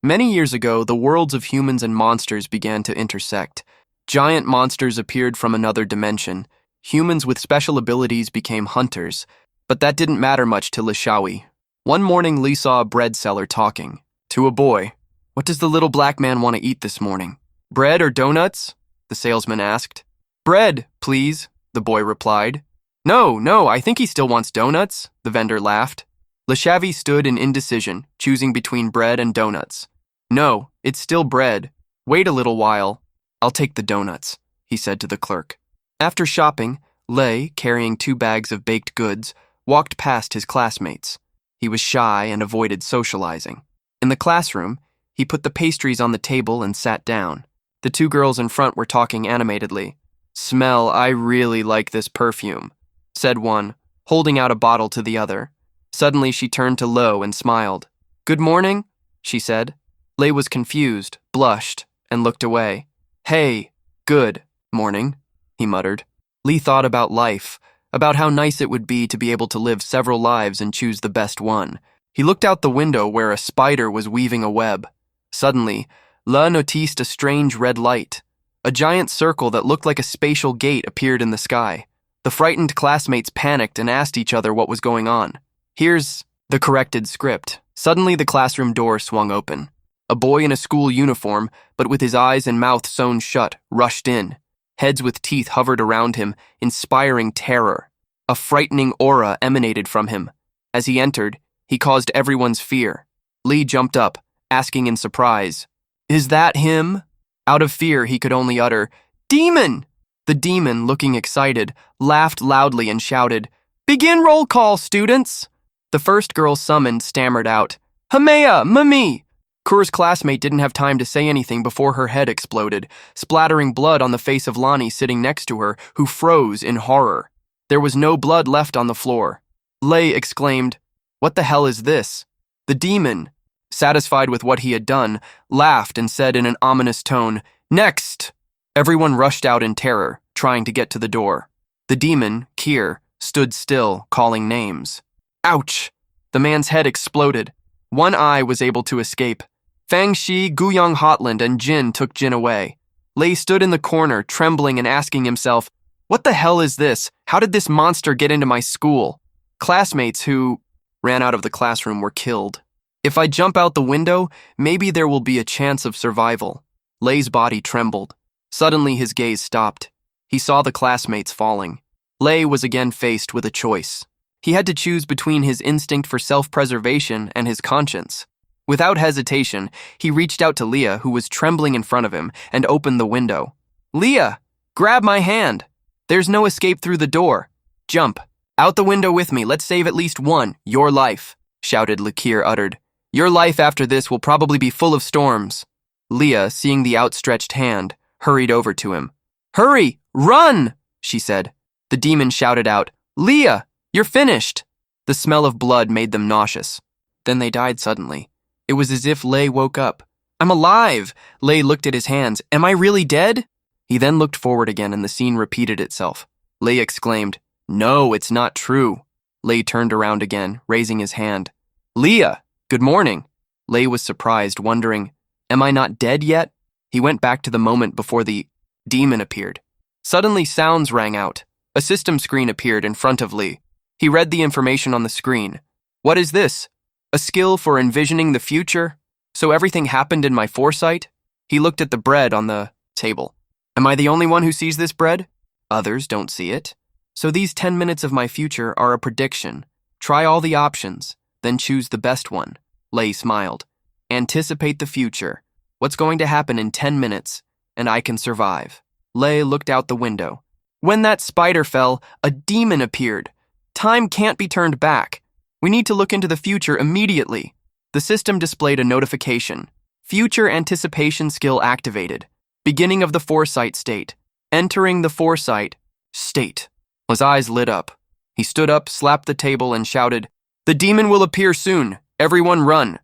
Many years ago, the worlds of humans and monsters began to intersect. Giant monsters appeared from another dimension. Humans with special abilities became hunters. But that didn't matter much to Lishawi. One morning, Lee saw a bread seller talking to a boy. "What does the little black man want to eat this morning? Bread or donuts?" the salesman asked. "Bread, please," the boy replied. No, I think he still wants donuts," the vendor laughed. Lishavi stood in indecision, choosing between bread and donuts. "No, it's still bread. Wait a little while. I'll take the donuts," he said to the clerk. After shopping, Lei, carrying 2 bags of baked goods, walked past his classmates. He was shy and avoided socializing. In the classroom, he put the pastries on the table and sat down. The 2 girls in front were talking animatedly. I really like this perfume," said one, holding out a bottle to the other. Suddenly, she turned to Lo and smiled. "Good morning," she said. Lei was confused, blushed, and looked away. "Hey, good morning," he muttered. Lee thought about life, about how nice it would be to be able to live several lives and choose the best one. He looked out the window where a spider was weaving a web. Suddenly, Le noticed a strange red light. A giant circle that looked like a spatial gate appeared in the sky. The frightened classmates panicked and asked each other what was going on. "Here's the corrected script." Suddenly, the classroom door swung open. A boy in a school uniform, but with his eyes and mouth sewn shut, rushed in. Heads with teeth hovered around him, inspiring terror. A frightening aura emanated from him. As he entered, he caused everyone's fear. Lee jumped up, asking in surprise, "Is that him?" Out of fear, he could only utter, "Demon!" The demon, looking excited, laughed loudly and shouted, "Begin roll call, students!" The first girl summoned stammered out, "Hamea, Mami!" Kur's classmate didn't have time to say anything before her head exploded, splattering blood on the face of Lonnie sitting next to her, who froze in horror. There was no blood left on the floor. Lei exclaimed, "What the hell is this?" The demon, satisfied with what he had done, laughed and said in an ominous tone, "Next!" Everyone rushed out in terror, trying to get to the door. The demon, Kier, stood still, calling names. Ouch! The man's head exploded. One eye was able to escape. Fang Shi, Guyang Hotland, and Jin took Jin away. Lei stood in the corner, trembling and asking himself, "What the hell is this? How did this monster get into my school?" Classmates who ran out of the classroom were killed. If I jump out the window, maybe there will be a chance of survival. Lei's body trembled. Suddenly, his gaze stopped. He saw the classmates falling. Lei was again faced with a choice. He had to choose between his instinct for self-preservation and his conscience. Without hesitation, he reached out to Leah, who was trembling in front of him, and opened the window. "Leah, grab my hand. There's no escape through the door. Jump. Out the window with me. Let's save at least one, your life," shouted Lakir uttered. "Your life after this will probably be full of storms." Leah, seeing the outstretched hand, hurried over to him. "Hurry! Run!" she said. The demon shouted out, "Leah, you're finished!" The smell of blood made them nauseous. Then they died suddenly. It was as if Lei woke up. "I'm alive!" Lei looked at his hands. "Am I really dead?" He then looked forward again and the scene repeated itself. Lei exclaimed, "No, it's not true." Lei turned around again, raising his hand. "Leah, good morning." Lei was surprised, wondering, "Am I not dead yet?" He went back to the moment before the demon appeared. Suddenly sounds rang out. A system screen appeared in front of Lee. He read the information on the screen. "What is this? A skill for envisioning the future? So everything happened in my foresight?" He looked at the bread on the table. "Am I the only one who sees this bread? Others don't see it. So these 10 minutes of my future are a prediction. Try all the options, then choose the best one." Lei smiled. "Anticipate the future. What's going to happen in 10 minutes, and I can survive." Lei looked out the window. When that spider fell, a demon appeared. "Time can't be turned back. We need to look into the future immediately." The system displayed a notification. Future anticipation skill activated. Beginning of the foresight state. Entering the foresight state. His eyes lit up. He stood up, slapped the table, and shouted, "The demon will appear soon. Everyone run."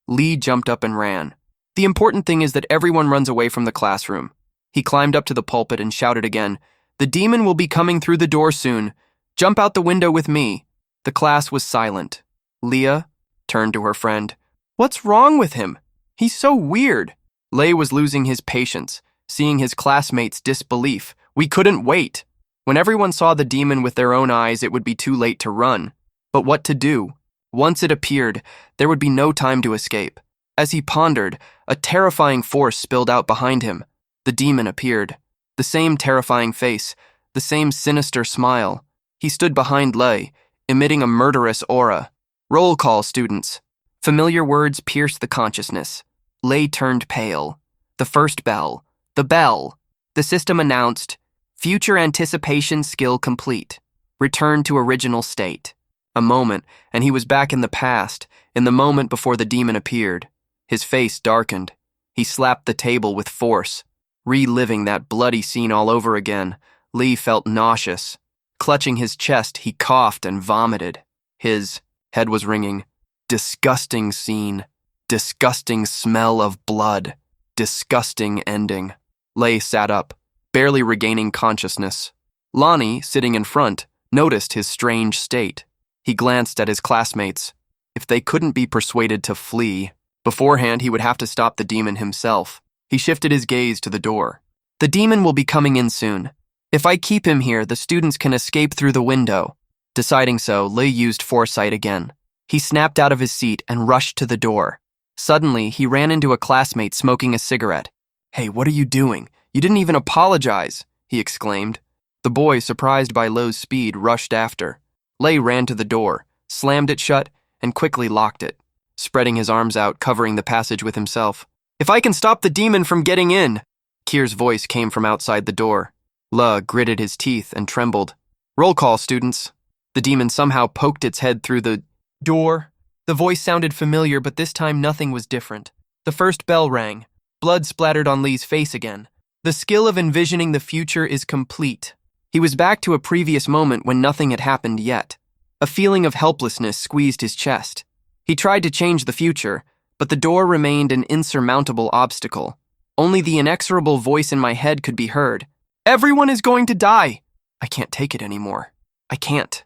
Lee jumped up and ran. The important thing is that everyone runs away from the classroom. He climbed up to the pulpit and shouted again, "The demon will be coming through the door soon. Jump out the window with me." The class was silent. Leah turned to her friend. "What's wrong with him? He's so weird. Lei was losing his patience, seeing his classmates' disbelief. We couldn't wait. When everyone saw the demon with their own eyes, it would be too late to run. But what to do? Once it appeared, there would be no time to escape. As he pondered, a terrifying force spilled out behind him. The demon appeared. The same terrifying face, the same sinister smile. He stood behind Lei, emitting a murderous aura. Roll call, students. Familiar words pierced the consciousness. Lei turned pale. The first bell. The bell. The system announced, future anticipation skill complete. Return to original state. A moment, and he was back in the past, in the moment before the demon appeared. His face darkened. He slapped the table with force. Reliving that bloody scene all over again, Lee felt nauseous. Clutching his chest, he coughed and vomited. His head was ringing. Disgusting scene. Disgusting smell of blood. Disgusting ending. Lei sat up, barely regaining consciousness. Lonnie, sitting in front, noticed his strange state. He glanced at his classmates. If they couldn't be persuaded to flee, beforehand he would have to stop the demon himself. He shifted his gaze to the door. The demon will be coming in soon. If I keep him here, the students can escape through the window. Deciding so, Lei used foresight again. He snapped out of his seat and rushed to the door. Suddenly, he ran into a classmate smoking a cigarette. Hey, what are you doing? You didn't even apologize, he exclaimed. The boy, surprised by Lei's speed, rushed after. Lei ran to the door, slammed it shut, and quickly locked it, spreading his arms out, covering the passage with himself. If I can stop the demon from getting in! Kier's voice came from outside the door. Le gritted his teeth and trembled. Roll call, students. The demon somehow poked its head through the door. The voice sounded familiar, but this time nothing was different. The first bell rang. Blood splattered on Lee's face again. The skill of envisioning the future is complete. He was back to a previous moment when nothing had happened yet. A feeling of helplessness squeezed his chest. He tried to change the future, but the door remained an insurmountable obstacle. Only the inexorable voice in my head could be heard. Everyone is going to die! I can't take it anymore. I can't.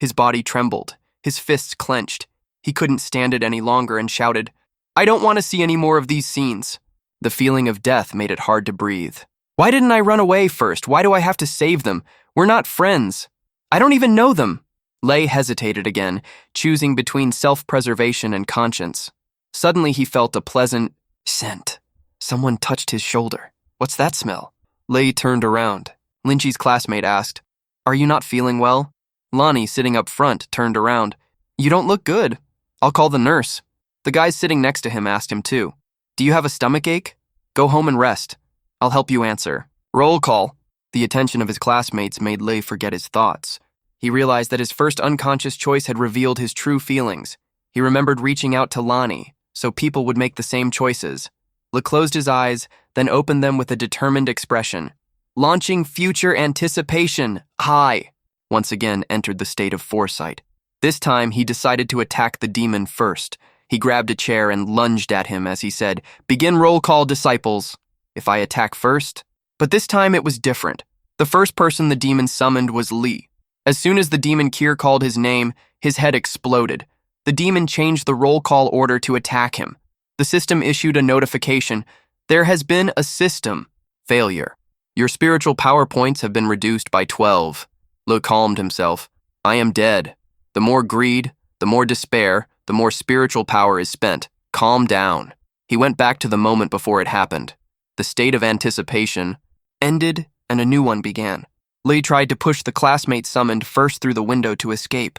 His body trembled. His fists clenched. He couldn't stand it any longer and shouted, I don't want to see any more of these scenes. The feeling of death made it hard to breathe. Why didn't I run away first? Why do I have to save them? We're not friends. I don't even know them. Lei hesitated again, choosing between self-preservation and conscience. Suddenly he felt a pleasant scent. Someone touched his shoulder. What's that smell? Lei turned around. Lynchy's classmate asked, Are you not feeling well? Lonnie, sitting up front, turned around. You don't look good. I'll call the nurse. The guys sitting next to him asked him too. Do you have a stomach ache? Go home and rest. I'll help you answer. Roll call. The attention of his classmates made Lei forget his thoughts. He realized that his first unconscious choice had revealed his true feelings. He remembered reaching out to Lonnie, so people would make the same choices. Lei closed his eyes, then opened them with a determined expression. Launching future anticipation, high. Once again entered the state of foresight. This time, he decided to attack the demon first. He grabbed a chair and lunged at him as he said, Begin roll call, disciples. If I attack first? But this time it was different. The first person the demon summoned was Lee. As soon as the demon Kier called his name, his head exploded. The demon changed the roll call order to attack him. The system issued a notification. There has been a system failure. Your spiritual power points have been reduced by 12. Lo calmed himself. I am dead. The more greed, the more despair, the more spiritual power is spent. Calm down. He went back to the moment before it happened. The state of anticipation ended and a new one began. Lee tried to push the classmates summoned first through the window to escape.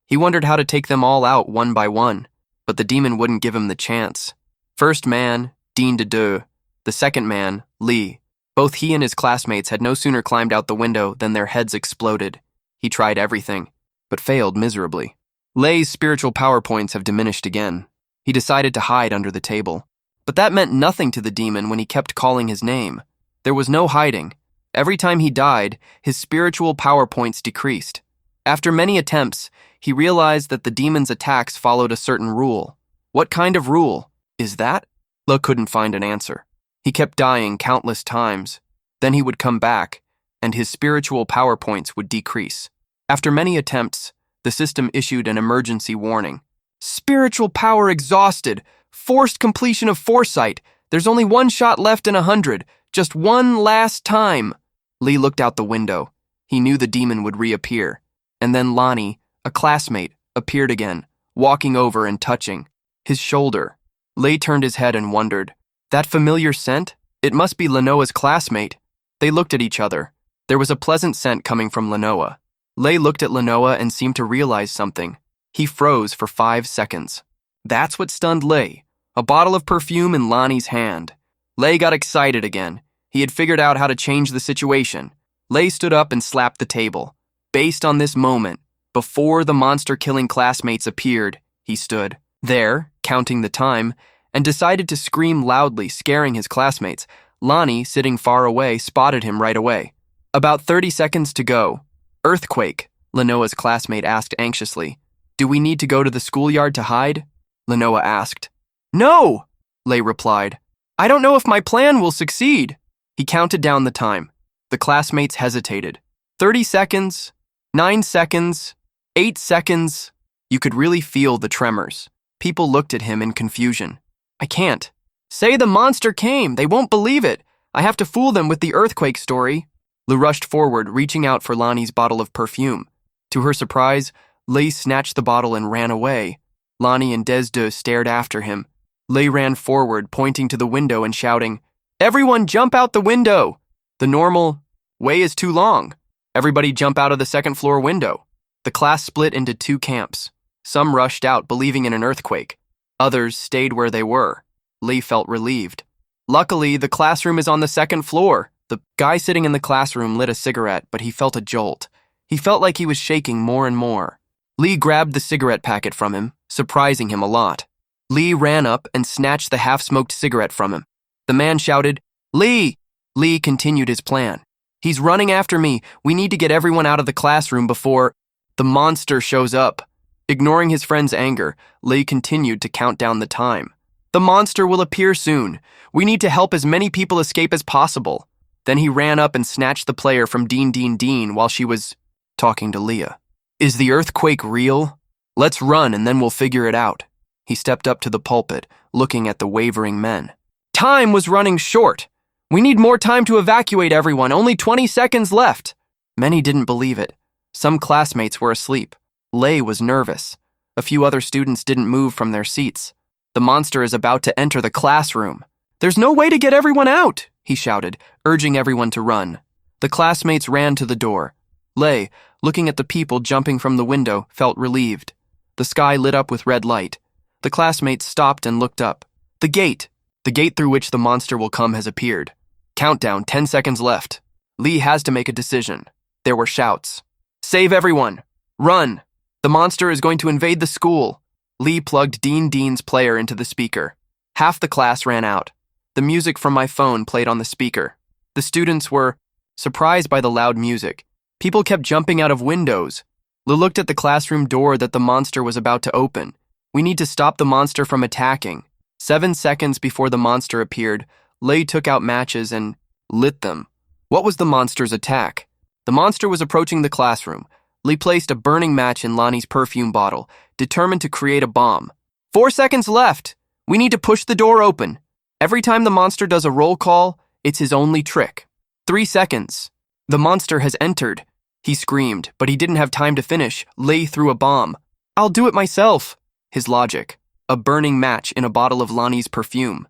He wondered how to take them all out one by one, but the demon wouldn't give him the chance. First man, Dean de Deux. The second man, Lee. Both he and his classmates had no sooner climbed out the window than their heads exploded. He tried everything, but failed miserably. Lei's spiritual power points have diminished again. He decided to hide under the table. But that meant nothing to the demon when he kept calling his name. There was no hiding. Every time he died, his spiritual power points decreased. After many attempts, he realized that the demon's attacks followed a certain rule. What kind of rule is that? Le couldn't find an answer. He kept dying countless times. Then he would come back, and his spiritual power points would decrease. After many attempts, the system issued an emergency warning. Spiritual power exhausted. Forced completion of foresight. There's only one shot left in 100. Just one last time. Lee looked out the window. He knew the demon would reappear. And then Lonnie, a classmate, appeared again, walking over and touching his shoulder. Lee turned his head and wondered, that familiar scent? It must be Lenoa's classmate. They looked at each other. There was a pleasant scent coming from Lenoa. Lee looked at Lenoa and seemed to realize something. He froze for 5 seconds. That's what stunned Lee. A bottle of perfume in Lonnie's hand. Lee got excited again. He had figured out how to change the situation. Lee stood up and slapped the table. Based on this moment, before the monster-killing classmates appeared, he stood there, counting the time, and decided to scream loudly, scaring his classmates. Lonnie, sitting far away, spotted him right away. About 30 seconds to go. Earthquake, Lenoa's classmate asked anxiously. Do we need to go to the schoolyard to hide? Lenoa asked. No, Lee replied. I don't know if my plan will succeed. He counted down the time. The classmates hesitated. 30 seconds, 9 seconds, 8 seconds. You could really feel the tremors. People looked at him in confusion. I can't. Say the monster came. They won't believe it. I have to fool them with the earthquake story. Lou rushed forward, reaching out for Lonnie's bottle of perfume. To her surprise, Lee snatched the bottle and ran away. Lonnie and Desde stared after him. Lee ran forward, pointing to the window and shouting, Everyone jump out the window! The normal way is too long. Everybody jump out of the second-floor window. The class split into 2 camps. Some rushed out, believing in an earthquake. Others stayed where they were. Lee felt relieved. Luckily, the classroom is on the 2nd floor. The guy sitting in the classroom lit a cigarette, but he felt a jolt. He felt like he was shaking more and more. Lee grabbed the cigarette packet from him, surprising him a lot. Lee ran up and snatched the half-smoked cigarette from him. The man shouted, Lee! Lee continued his plan. He's running after me. We need to get everyone out of the classroom before the monster shows up. Ignoring his friend's anger, Lee continued to count down the time. The monster will appear soon. We need to help as many people escape as possible. Then he ran up and snatched the player from Dean while she was talking to Leah. Is the earthquake real? Let's run and then we'll figure it out. He stepped up to the pulpit, looking at the wavering men. Time was running short. We need more time to evacuate everyone. Only 20 seconds left. Many didn't believe it. Some classmates were asleep. Lei was nervous. A few other students didn't move from their seats. The monster is about to enter the classroom. There's no way to get everyone out, he shouted, urging everyone to run. The classmates ran to the door. Lei, looking at the people jumping from the window, felt relieved. The sky lit up with red light. The classmates stopped and looked up. The gate through which the monster will come has appeared. Countdown, 10 seconds left. Lee has to make a decision. There were shouts. Save everyone! Run! The monster is going to invade the school. Lee plugged Dean's player into the speaker. Half the class ran out. The music from my phone played on the speaker. The students were surprised by the loud music. People kept jumping out of windows. Lee looked at the classroom door that the monster was about to open. We need to stop the monster from attacking. 7 seconds before the monster appeared, Lee took out matches and lit them. What was the monster's attack? The monster was approaching the classroom. Lee placed a burning match in Lonnie's perfume bottle, determined to create a bomb. 4 seconds left. We need to push the door open. Every time the monster does a roll call, it's his only trick. 3 seconds. The monster has entered. He screamed, but he didn't have time to finish. Lee threw a bomb. I'll do it myself. His logic. A burning match in a bottle of Lonnie's perfume.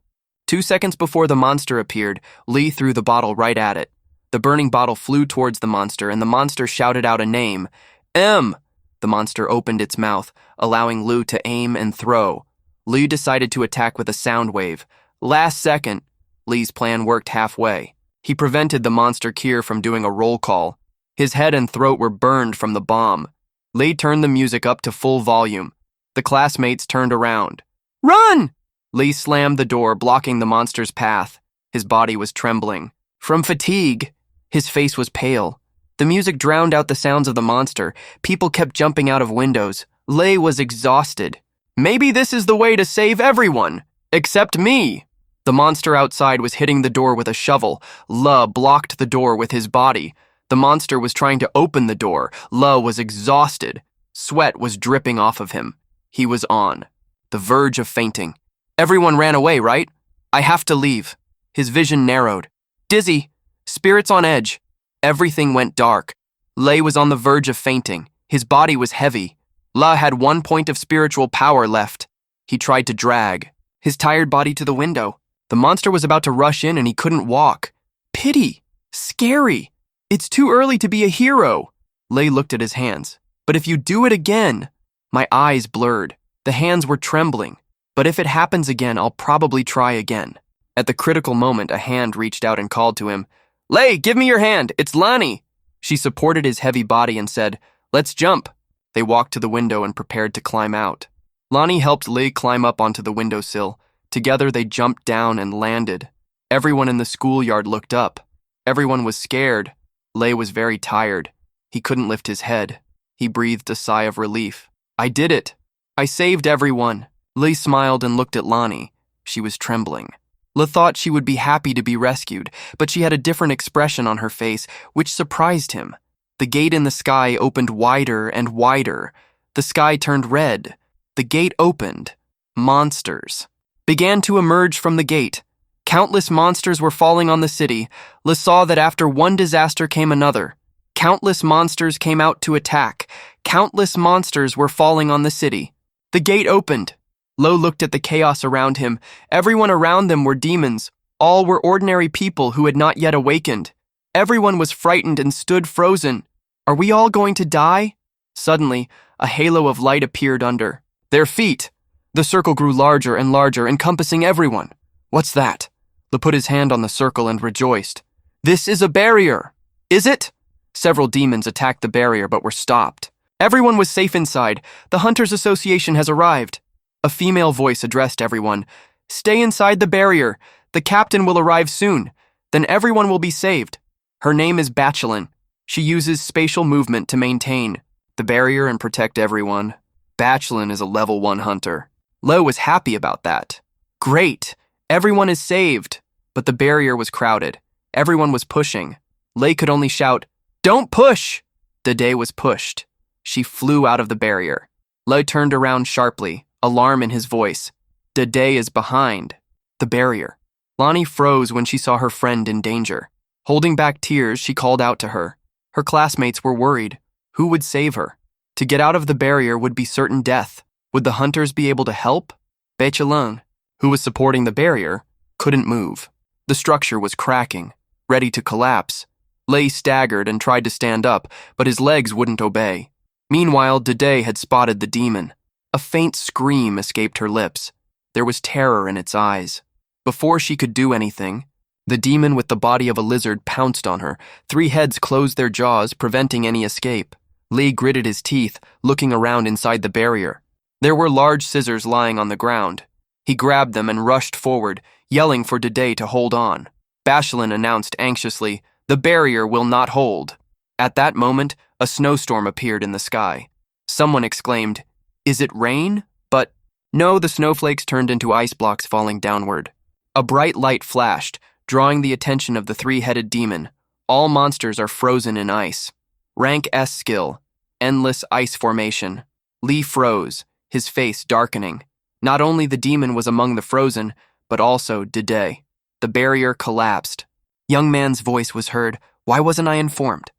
2 seconds before the monster appeared, Lee threw the bottle right at it. The burning bottle flew towards the monster, and the monster shouted out a name. M! The monster opened its mouth, allowing Lou to aim and throw. Lee decided to attack with a sound wave. Last second, Lee's plan worked halfway. He prevented the monster Kier from doing a roll call. His head and throat were burned from the bomb. Lee turned the music up to full volume. The classmates turned around. Run! Lee slammed the door, blocking the monster's path. His body was trembling. From fatigue, his face was pale. The music drowned out the sounds of the monster. People kept jumping out of windows. Lee was exhausted. Maybe this is the way to save everyone, except me. The monster outside was hitting the door with a shovel. Le blocked the door with his body. The monster was trying to open the door. Le was exhausted. Sweat was dripping off of him. He was on the verge of fainting. Everyone ran away, right? I have to leave. His vision narrowed. Dizzy. Spirits on edge. Everything went dark. Lei was on the verge of fainting. His body was heavy. La had 1 point of spiritual power left. He tried to drag his tired body to the window. The monster was about to rush in and he couldn't walk. Pity. Scary. It's too early to be a hero. Lei looked at his hands. But if you do it again... My eyes blurred. The hands were trembling. But if it happens again, I'll probably try again. At the critical moment, a hand reached out and called to him. Lei, give me your hand. It's Lani. She supported his heavy body and said, Let's jump. They walked to the window and prepared to climb out. Lani helped Lei climb up onto the windowsill. Together, they jumped down and landed. Everyone in the schoolyard looked up. Everyone was scared. Lei was very tired. He couldn't lift his head. He breathed a sigh of relief. I did it. I saved everyone. Lei smiled and looked at Lani. She was trembling. Le thought she would be happy to be rescued, but she had a different expression on her face, which surprised him. The gate in the sky opened wider and wider. The sky turned red. The gate opened. Monsters began to emerge from the gate. Countless monsters were falling on the city. Le saw that after one disaster came another. Countless monsters came out to attack. Countless monsters were falling on the city. The gate opened. Lo looked at the chaos around him. Everyone around them were demons. All were ordinary people who had not yet awakened. Everyone was frightened and stood frozen. Are we all going to die? Suddenly, a halo of light appeared under their feet. The circle grew larger and larger, encompassing everyone. What's that? Le put his hand on the circle and rejoiced. This is a barrier. Is it? Several demons attacked the barrier but were stopped. Everyone was safe inside. The Hunters Association has arrived. A female voice addressed everyone. Stay inside the barrier. The captain will arrive soon. Then everyone will be saved. Her name is Bachelin. She uses spatial movement to maintain the barrier and protect everyone. Bachelin is a level 1 hunter. Lo was happy about that. Great. Everyone is saved. But the barrier was crowded. Everyone was pushing. Lei could only shout, Don't push! Dede was pushed. She flew out of the barrier. Lei turned around sharply, alarm in his voice. Dede is behind the barrier. Lani froze when she saw her friend in danger. Holding back tears, she called out to her. Her classmates were worried. Who would save her? To get out of the barrier would be certain death. Would the hunters be able to help? Bechelin, who was supporting the barrier, couldn't move. The structure was cracking, ready to collapse. Lei staggered and tried to stand up, but his legs wouldn't obey. Meanwhile, Dede had spotted the demon. A faint scream escaped her lips. There was terror in its eyes. Before she could do anything, the demon with the body of a lizard pounced on her. 3 heads closed their jaws, preventing any escape. Lei gritted his teeth, looking around inside the barrier. There were large scissors lying on the ground. He grabbed them and rushed forward, yelling for Dede to hold on. Bachelin announced anxiously, The barrier will not hold. At that moment, a snowstorm appeared in the sky. Someone exclaimed, Is it rain? But no, the snowflakes turned into ice blocks falling downward. A bright light flashed, drawing the attention of the 3-headed demon. All monsters are frozen in ice. Rank S skill. Endless ice formation. Lee froze, his face darkening. Not only the demon was among the frozen, but also Dede. The barrier collapsed. Young man's voice was heard. Why wasn't I informed?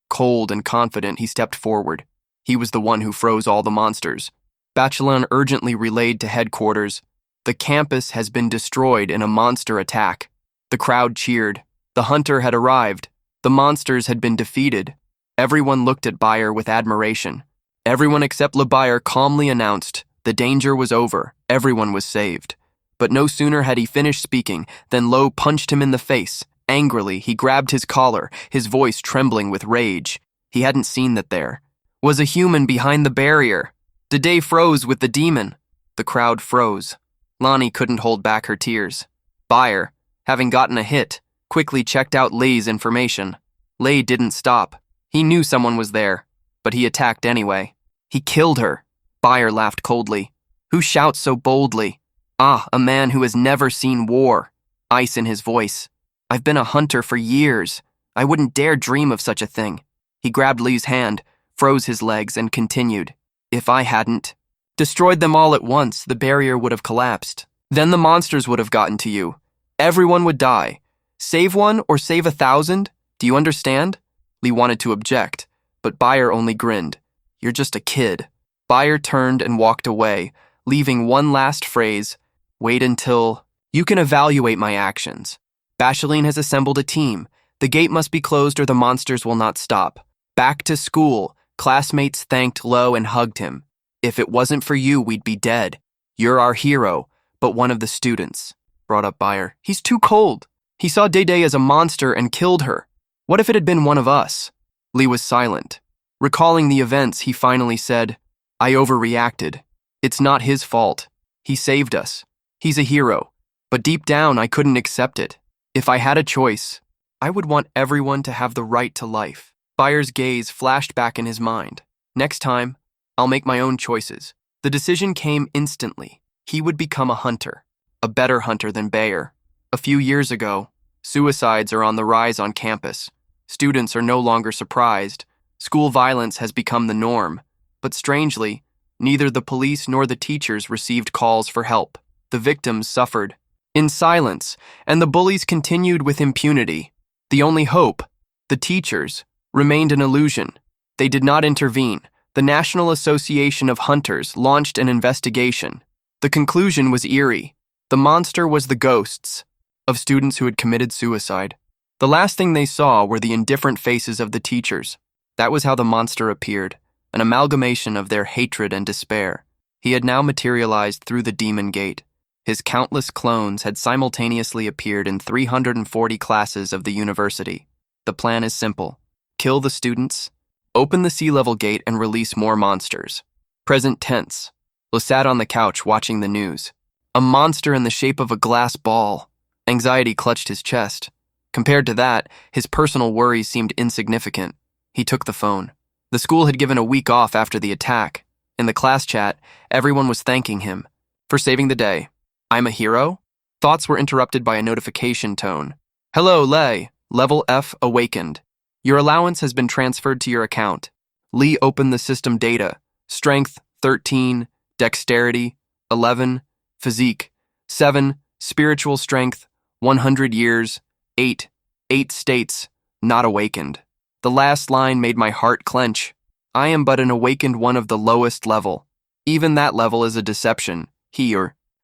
Cold and confident, he stepped forward. He was the one who froze all the monsters. Bachelin urgently relayed to headquarters, The campus has been destroyed in a monster attack. The crowd cheered. The hunter had arrived. The monsters had been defeated. Everyone looked at Bayer with admiration. Everyone except Le Bayer calmly announced, the danger was over. Everyone was saved. But no sooner had he finished speaking than Lo punched him in the face. Angrily, he grabbed his collar, his voice trembling with rage. He hadn't seen that there was a human behind the barrier. Dede froze with the demon. The crowd froze. Lani couldn't hold back her tears. Bayer, having gotten a hit, quickly checked out Lei's information. Lei didn't stop. He knew someone was there, but he attacked anyway. He killed her. Bayer laughed coldly. Who shouts so boldly? Ah, a man who has never seen war. Ice in his voice. I've been a hunter for years. I wouldn't dare dream of such a thing. He grabbed Lei's hand, froze his legs, and continued. If I hadn't destroyed them all at once, the barrier would have collapsed. Then the monsters would have gotten to you. Everyone would die. Save one or save 1,000? Do you understand? Lee wanted to object, but Bayer only grinned. You're just a kid. Bayer turned and walked away, leaving one last phrase, wait until you can evaluate my actions. Bacheline has assembled a team. The gate must be closed or the monsters will not stop. Back to school. Classmates thanked Lo and hugged him. If it wasn't for you, we'd be dead. You're our hero, but one of the students, brought up Bayer. He's too cold. He saw Day as a monster and killed her. What if it had been one of us? Lee was silent. Recalling the events, he finally said, I overreacted. It's not his fault. He saved us. He's a hero. But deep down, I couldn't accept it. If I had a choice, I would want everyone to have the right to life. Bayer's gaze flashed back in his mind. Next time, I'll make my own choices. The decision came instantly. He would become a hunter, a better hunter than Bayer. A few years ago, suicides are on the rise on campus. Students are no longer surprised. School violence has become the norm. But strangely, neither the police nor the teachers received calls for help. The victims suffered in silence, and the bullies continued with impunity. The only hope, the teachers, remained an illusion. They did not intervene. The National Association of Hunters launched an investigation. The conclusion was eerie. The monster was the ghosts of students who had committed suicide. The last thing they saw were the indifferent faces of the teachers. That was how the monster appeared, an amalgamation of their hatred and despair. He had now materialized through the demon gate. His countless clones had simultaneously appeared in 340 classes of the university. The plan is simple. Kill the students, open the sea level gate, and release more monsters. Present tense. Lo sat on the couch watching the news. A monster in the shape of a glass ball. Anxiety clutched his chest. Compared to that, his personal worries seemed insignificant. He took the phone. The school had given a week off after the attack. In the class chat, everyone was thanking him for saving the day. I'm a hero? Thoughts were interrupted by a notification tone. Hello, Lei. Level F awakened. Your allowance has been transferred to your account. Lee opened the system data. Strength, 13. Dexterity, 11. Physique, 7. Spiritual strength, 100 years, 8. 8 states, not awakened. The last line made my heart clench. I am but an awakened one of the lowest level. Even that level is a deception. He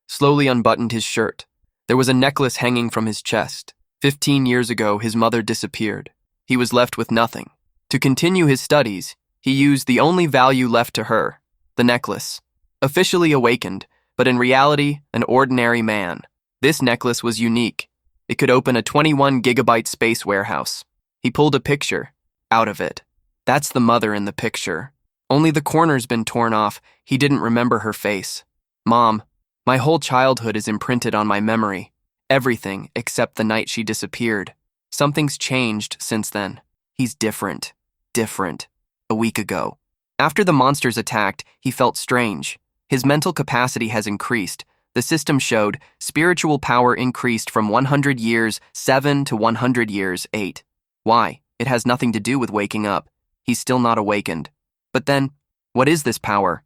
slowly unbuttoned his shirt. There was a necklace hanging from his chest. 15 years ago, his mother disappeared. He was left with nothing. To continue his studies, he used the only value left to her, the necklace. Officially awakened, but in reality, an ordinary man. This necklace was unique. It could open a 21-gigabyte space warehouse. He pulled a picture out of it. That's the mother in the picture. Only the corner's been torn off. He didn't remember her face. Mom, my whole childhood is imprinted on my memory. Everything except the night she disappeared. Something's changed since then. He's different. A week ago. After the monsters attacked, he felt strange. His mental capacity has increased. The system showed spiritual power increased from 100 years 7 to 100 years 8. Why? It has nothing to do with waking up. He's still not awakened. But then, what is this power?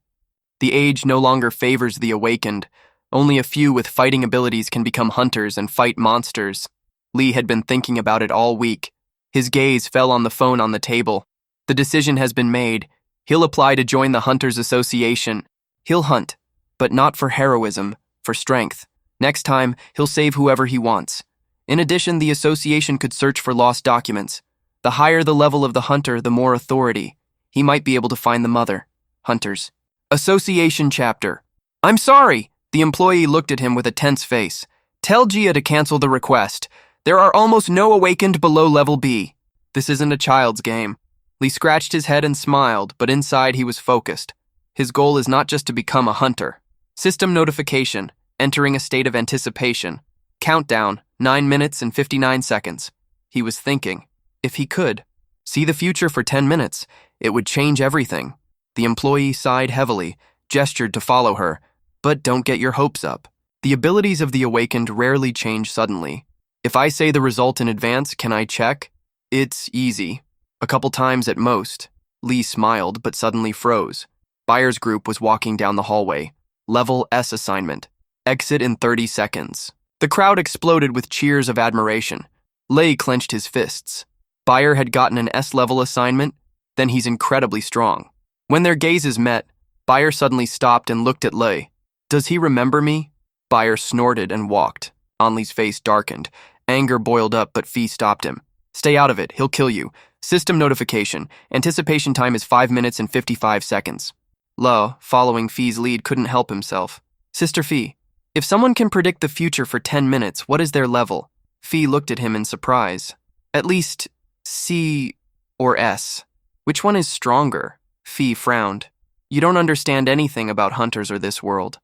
The age no longer favors the awakened. Only a few with fighting abilities can become hunters and fight monsters. Lee had been thinking about it all week. His gaze fell on the phone on the table. The decision has been made. He'll apply to join the Hunters Association. He'll hunt, but not for heroism, for strength. Next time, he'll save whoever he wants. In addition, the association could search for lost documents. The higher the level of the hunter, the more authority. He might be able to find the mother. Hunters. Association chapter. I'm sorry. The employee looked at him with a tense face. Tell Gia to cancel the request. There are almost no awakened below level B. This isn't a child's game. Lee scratched his head and smiled, but inside he was focused. His goal is not just to become a hunter. System notification. Entering a state of anticipation. Countdown, 9 minutes and 59 seconds. He was thinking, if he could see the future for 10 minutes, it would change everything. The employee sighed heavily, gestured to follow her, but don't get your hopes up. The abilities of the awakened rarely change suddenly. If I say the result in advance, can I check? It's easy. A couple times at most. Lee smiled, but suddenly froze. Bayer's group was walking down the hallway. Level S assignment. Exit in 30 seconds. The crowd exploded with cheers of admiration. Lei clenched his fists. Bayer had gotten an S-level assignment, then he's incredibly strong. When their gazes met, Bayer suddenly stopped and looked at Lei. Does he remember me? Bayer snorted and walked. Anli's face darkened. Anger boiled up, but Fee stopped him. Stay out of it, he'll kill you. System notification. Anticipation time is 5 minutes and 55 seconds. Lo, following Fee's lead, couldn't help himself. Sister Fee, if someone can predict the future for 10 minutes, what is their level? Fee looked at him in surprise. At least C or S. Which one is stronger? Fee frowned. You don't understand anything about hunters or this world.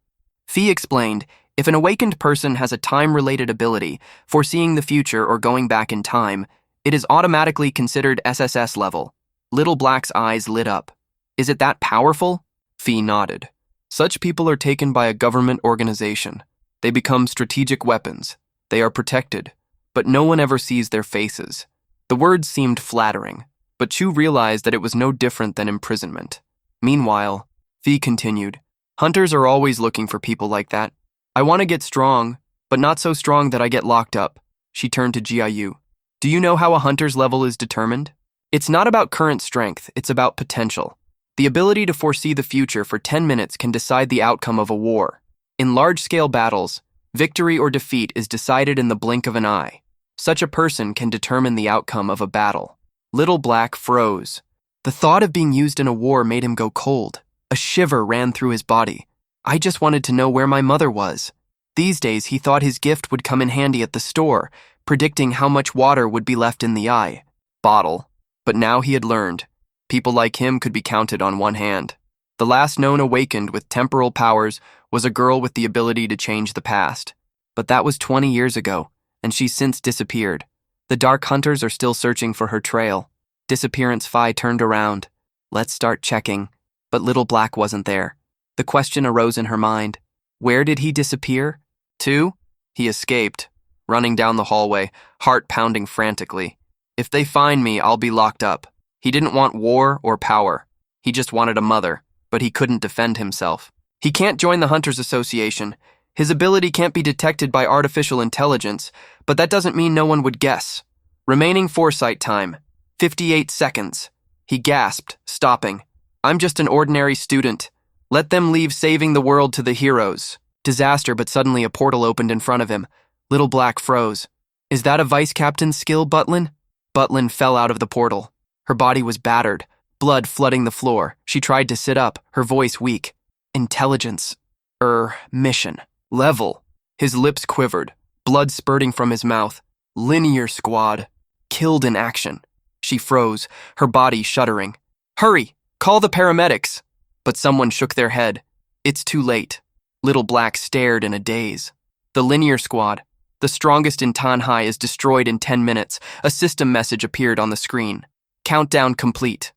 Fee explained, if an awakened person has a time-related ability, foreseeing the future or going back in time, it is automatically considered SSS level. Little Black's eyes lit up. Is it that powerful? Fee nodded. Such people are taken by a government organization. They become strategic weapons. They are protected, but no one ever sees their faces. The words seemed flattering, but Chu realized that it was no different than imprisonment. Meanwhile, Fee continued, hunters are always looking for people like that. I want to get strong, but not so strong that I get locked up. She turned to Jiayu. Do you know how a hunter's level is determined? It's not about current strength, it's about potential. The ability to foresee the future for 10 minutes can decide the outcome of a war. In large-scale battles, victory or defeat is decided in the blink of an eye. Such a person can determine the outcome of a battle. Little Black froze. The thought of being used in a war made him go cold. A shiver ran through his body. I just wanted to know where my mother was. These days, he thought his gift would come in handy at the store, predicting how much water would be left in the eye. Bottle. But now he had learned. People like him could be counted on one hand. The last known awakened with temporal powers was a girl with the ability to change the past. But that was 20 years ago, and she's since disappeared. The Dark Hunters are still searching for her trail. Disappearance Phi turned around. Let's start checking. But Little Black wasn't there. The question arose in her mind. Where did he disappear? To? He escaped, running down the hallway, heart pounding frantically. If they find me, I'll be locked up. He didn't want war or power. He just wanted a mother, but he couldn't defend himself. He can't join the Hunters Association. His ability can't be detected by artificial intelligence, but that doesn't mean no one would guess. Remaining foresight time, 58 seconds. He gasped, stopping. I'm just an ordinary student. Let them leave saving the world to the heroes. Disaster, but suddenly a portal opened in front of him. Little Black froze. Is that a vice captain's skill, Butlin? Butlin fell out of the portal. Her body was battered, blood flooding the floor. She tried to sit up, her voice weak. Intelligence. Mission. Level. His lips quivered, blood spurting from his mouth. Linear squad. Killed in action. She froze, her body shuddering. Hurry! Call the paramedics! But someone shook their head. It's too late. Little Black stared in a daze. The Linear Squad, the strongest in Tanhai, is destroyed in 10 minutes. A system message appeared on the screen. Countdown complete.